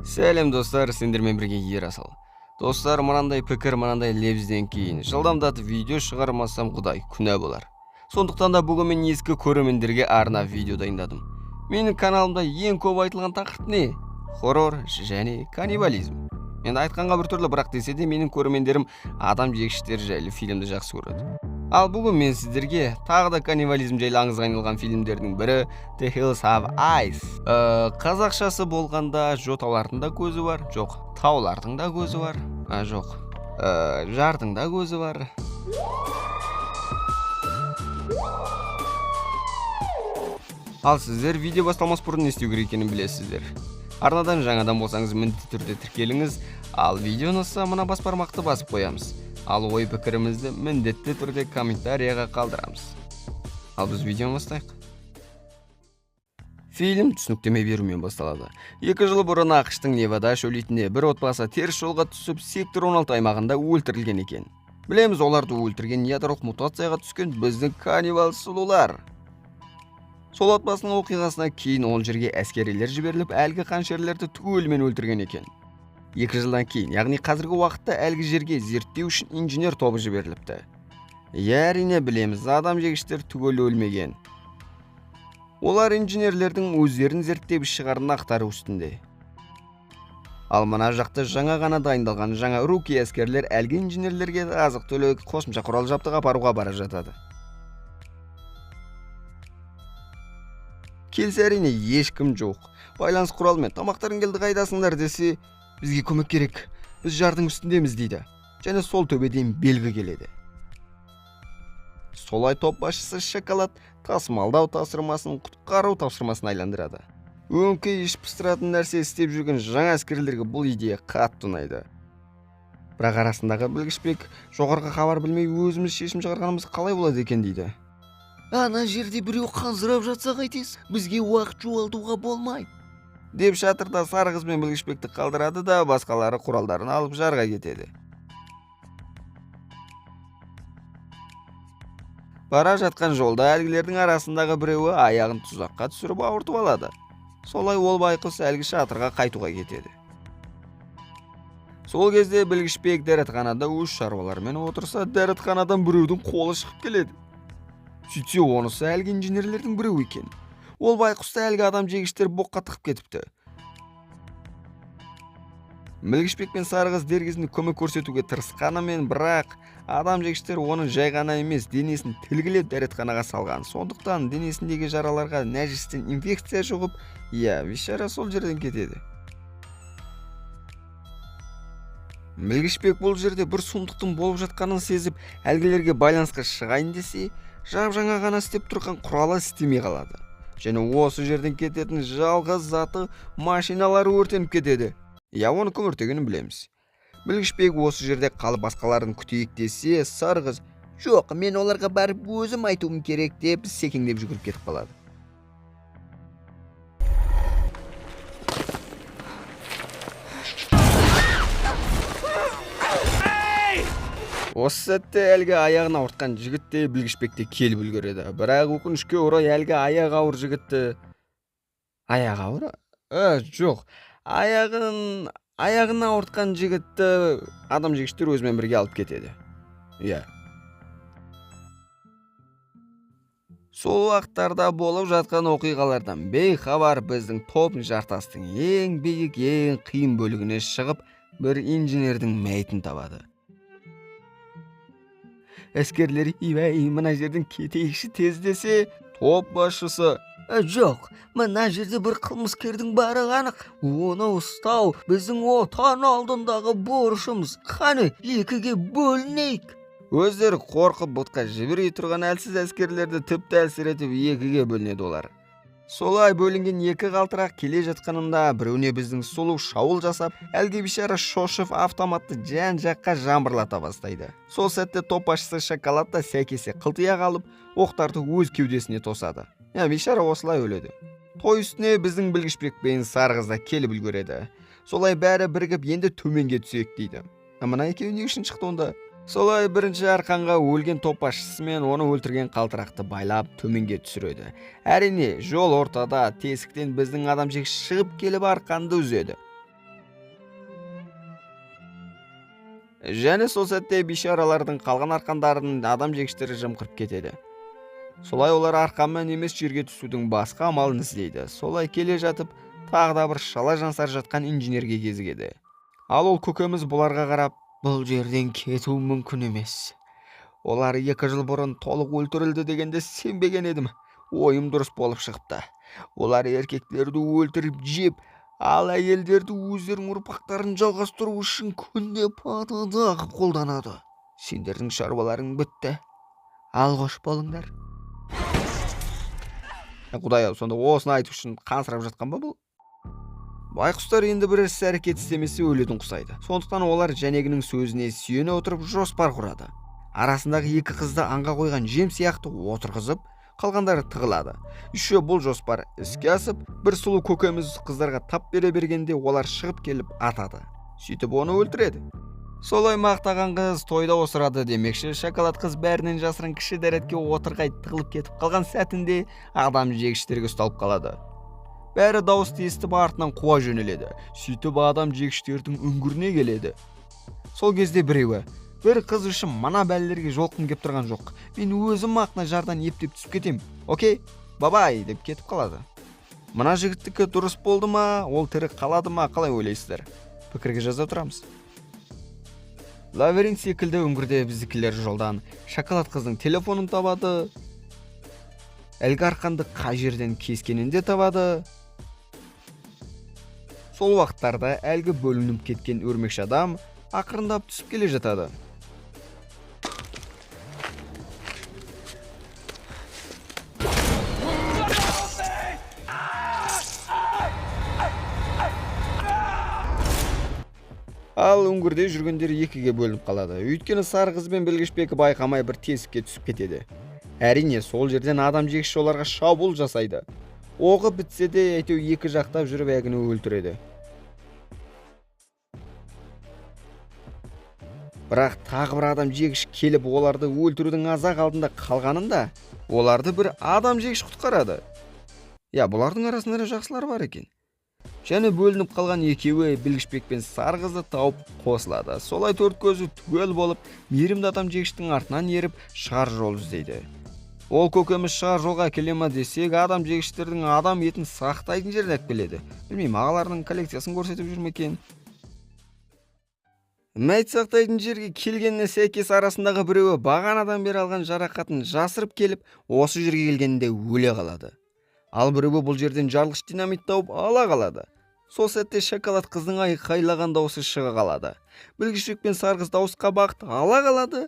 Сәлем достар, сендермен бірге Ерасыл. Достар, мынандай пікір, мынандай лебізден кейін жылдамдатып видео шығармасам құдай күнә болар. Сондықтан да бүгін мен ескі көрермендерге арнап видео дайындадым. Менің каналымда ең көп айтылған тақырып не? Хоррор және каннибализм. Мен айтқанға біртүрлі, бірақ десе де менің көрермендерім адам жегіштер жайлы фильмді жақсы көреді. Ал бүгін мен сіздерге тағы да каннибализм жайлы аңызға айналған фильмдердің бірі The Hills Have Eyes. Қазақшасы болғанда жоталардың да көзі бар, жоқ, таулардың да көзі бар, жоқ, жардың да көзі бар. Ал сіздер видео басталмас бұрын не істеу керек екенін білесіздер. Арнадан жаңадан болсаңыз міндетті түрде тіркеліңіз, ал видеоны ұнаса мына бас бармақты басып қоямыз. Ал ой пікірімізді міндетті түрде комментарияға қалдырамыз. Ал біз видеоны бастайық. Фильм түсініктеме берумен басталады. 2 жыл бұрын ақштың Невада шөлейтінде бір отбасы теріс жолға түсіп сектор 16 аймағында өлтірілген екен. Білеміз, оларды өлтірген ядролық мутацияға түскен біздің каннибал сұлулар. Сол отбасының оқиғасына кейін ол жерге әскерилер жіберіліп, әлгі қаншерлерді түгелімен өлтірген екен. 2 жылдан кейін, яғни қазіргі уақытта әлгі жерге зерттеу үшін инженер тобы жіберіліпті. Әрине білеміз, адам жегіштер түгел өлмеген. Олар инженерлердің өздерін зерттеп шығарын ақтару үстінде. Ал мына жақта жаңа ғана дайындалған жаңа руки әскерлер әлгі инженерлерге азық-түлік, қосымша құрал жабдық апаруға бара жатады. Келсе әрине ешкім жоқ. Байланыс құралымен тамақтарын келді, қайдасыңдар десе, бізге көмек керек. Біз жардың үстіндеміз дейді. Және сол төбеден белгі келеді. Солай топ басшысы шоколад тасымалдау тапсырмасын құтқару тапсырмасын айландырады. Өңкей іш пыстыратын нәрсе істеп жүрген жаңа әскерлерге бұл идея қатты ұнайды. Бірақ арасындағы білгішбек жоғарғы хабар білмей өзіміз шешім шығарғанымыз қалай болады екен дейді. Ана жерде біреу қанзырап жатса қайтесіз, бізге уақыт жоғалтуға болмайды деп шатырда сары қыз бен білгішбекті қалдырады да басқалары құралдарын алып жарға кетеді. Бара жатқан жолда әлгілердің арасындағы біреуі аяғын тұзаққа түсіріп ауыртып алады. Солай ол байқұс әлгі шатырға қайтуға кетеді. Сол кезде білгішбек дәретханада өз шаруаларымен отырса, дәретханадан біреудің қолы шығып келеді. Сөйтсе, онысы әлгі инженерлердің біреу екен. Ол байқұсты әлгі адам жегіштер боққа тығып кетіпті. Білгішбек пен сары қыз дер кезінде көмек көрсетуге тырысқанымен, бірақ адам жегіштер оның жай ғана емес, денесін тілгілеп дәретханаға салған. Сондықтан денесіндегі жараларға нәжістен инфекция жұғып, бейшара сол жерден кетеді. Білгішбек бұл жерде бір сұмдықтың болып жатқанын сезіп, әлгілерге байланысқа шығайын десе, жаңа ғана істеп тұрған құралы істемей қалады. Және осы жерден кететін жалғыз заты машиналары өртеніп кетеді. Оны кім өртегенін білеміз. Білгішбек осы жерде қалып басқаларын күтейік десе, сары қыз, жоқ, мен оларға барып өзім айтуым керек деп секеңдеп жүгіріп кетіп қалады. Осы сәтте әлгі аяғын ауыртқан жігітте білгішбекте келіп үлгереді. Бірақ өкінішке орай әлгі аяғы ауыр жігітті... Аяғы ауыр? Жоқ. Аяғын ауыртқан жігітті адам жегіштер өзімен бірге алып кетеді. Сол уақыттарда болып жатқан оқиғалардан бейхабар біздің топ жартастың ең биік, ең қиын бөлігіне шығып, бір инженердің мәйітін табады. Әскерлер мына жерден кетейікші тез десе, топ басшысы, жоқ, мына жерде бір қылмыскердің бары анық, оны ұстау біздің отан алдындағы борышымыз, қане екіге бөлінейік. Өздері қорқып бұтқа жіберей тұрған әлсіз әскерлерді тіпті әлсіретіп екіге бөлінеді олар. Солай бөлінген екі қалтырақ келе жатқанында біреуіне біздің сұлу шауыл жасап, әлгі бейшара шошып автоматты жан-жаққа жамбырлата бастайды. Сол сәтте топ басшысы шоколадта сәйкесе қылтия қалып, оқтарды өз кеудесіне тосады. Бейшара осылай өледі. Той үстіне біздің білгішбек пен сары қыз да келіп үлгереді. Солай бәрі бірігіп енді төменге түсейік дейді. Мына екеуі не үшін шықты онда? Солай бірінші арқанға өлген топ басшысы мен оны өлтірген қалтырақты байлап төменге түсіреді. Әрине, жол ортада тесіктен біздің адам жегіш шығып келіп арқанды үзеді. Және сол сәтте бишаралардың қалған арқандарын адам жегіштері жымқырып кетеді. Солай олар арқанмен емес жерге түсудің басқа амалын іздейді. Солай келе жатып, тағы да бір шала жансар жатқан инженерге кезігеді. Ал ол көкеміз бұларға қарап, бұл жерден кету мүмкін емес. Олар 2 жыл бұрын толық өлтірілді дегенде сенбеген едім. Ойым дұрыс болып шығыпты. Олар еркектерді өлтіріп жеп, ал әйелдерді өздерінің ұрпақтарын жалғастыру үшін күнде патыдағы қолданады. Сендердің шаруаларың бітті. Ал қош болыңдар. Құдай-ау, сонда осыны айту үшін қансырап жатқан ба бұл? Байқұстар енді бір іс-әрекет істемесе өлетін құсайды. Сондықтан олар жәнегінің сөзіне сүйене отырып жоспар құрады. Арасындағы 2 қызды аңға қойған жем сияқты отырғызып, қалғандары тығылады. Үші бұл жоспар іске асып, бір сұлу көкеміз қыздарға тап бере бергенде олар шығып келіп атады. Сөйтіп оны өлтіреді. Солай мақтаған қыз тойда осырады демекші, шоколад қыз бәрінен жасырын кіші дәретке отырғай тығылып кетіп қалған сәтінде адам жегіштерге ұсталып қалады. Бәрі дауысты естіп артынан қуа жөнеледі. Сөйтіп адам жегіштердің үңгіріне келеді. Сол кезде біреуі, бір қыз үшін мана бәлелерге жолқын кеп тұрған жоқ. Мен өзім мақна жардан ептеп түсіп кетем. Окей, бабай деп кетіп қалады. Мына жігіттікі дұрыс болды ма, ол тірі қалады ма, қалай ойлайсыздар? Пікірге жаза тұрамыз. Лабиринт секілді үңгірде біздікілер жолдан шоколад қыздың телефонын табады. Әлгі арқанды қай жерден кескенін де табады. Сол уақыттарда әлгі бөлініп кеткен өрмекші адам ақырындап түсіп келе жатады. Ал үңгірде жүргендер 2-ге бөлініп қалады. Өйткені сары қыз бен білгішбек байқамай бір тесікке түсіп кетеді. Әрине, сол жерден адам жегіш оларға шабуыл жасайды. Оғы бітсе де әйтеу 2 жақтап жүріп әгіні өлтіреді. Бірақ тағы бір адам жегіш келіп оларды өлтірудің азақ алдында қалғанында, оларды бір адам жегіш құтқарады. Бұлардың арасында жақсылар бар екен. Және бөлініп қалған екеуі білгішбек пен сары қызды тауып қосылады. Солай 4 көзі түгел болып, мейірімді адам жегіштің артынан еріп шығар жол іздейді. Ол көкеміз шығар жолға келе ме десек, адам жегіштердің адам етін сақтайтын жерін әкпеледі. Білмеймін, ағаларының коллекциясын көрсетіп жүр ме екен? Мәйт сақтайтын жерге келгеніне сәйкес арасындағы біреуі бағанадан бері алған жарақатын жасырып келіп, осы жерге келгенде өле қалады. Ал біреуі бұл жерден жарылғыш динамит тауып ала қалады. Сол сәтте шоколад қыздың айқайлаған дауысы шыға қалады. Білгішбек пен сары қыз дауысқа бақыт ала қалады.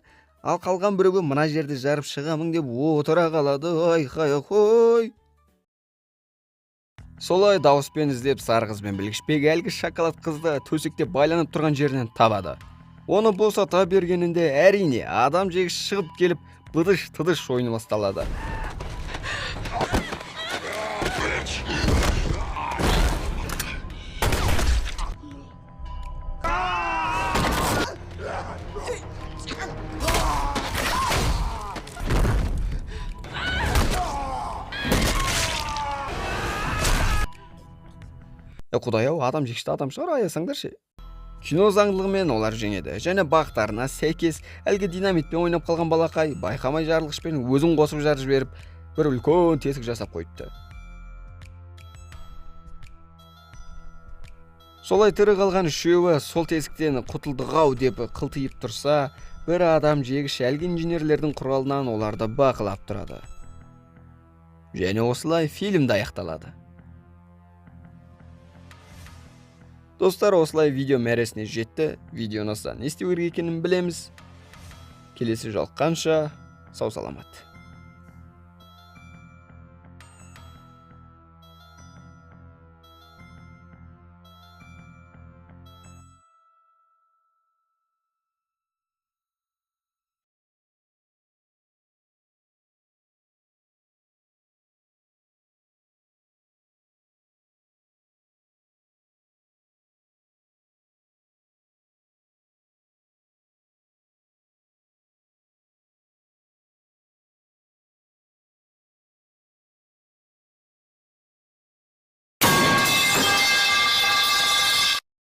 Ал қалған біреуі мына жерді жарып шығамын деп отыра қалады. Айқай-қой. Солай дауыспен іздеп сары қыз бен білгішбек әлгі шоколад қызды төсекте байланып тұрған жерінен табады. Оны босата бергенінде әрине адам жегіш шығып келіп быдыш-тыдыш ойыны басталады. Құдай-ау, адам жегішті адам шығар, аясаңдаршы. Кино заңдылығымен олар жеңеді. Және бақтарына сәйкес әлгі динамитпен ойнап қалған балақай байқамай жарылғышпен өзін қосып жарып жіберіп, бір үлкен тесік жасап қойыпты. Солай тірі қалған үшеуі сол тесіктен құтылдық-ау деп қылтиып тұрса, бір адам жегіш әлгі инженерлердің құралынан оларды бақылап тұрады. Және осылай фильмді аяқталады. Достар, осылай видео мәресіне жетті. Видео ұнаса не істеу керек екенін білеміз. Келесі жолыққанша сау саламат.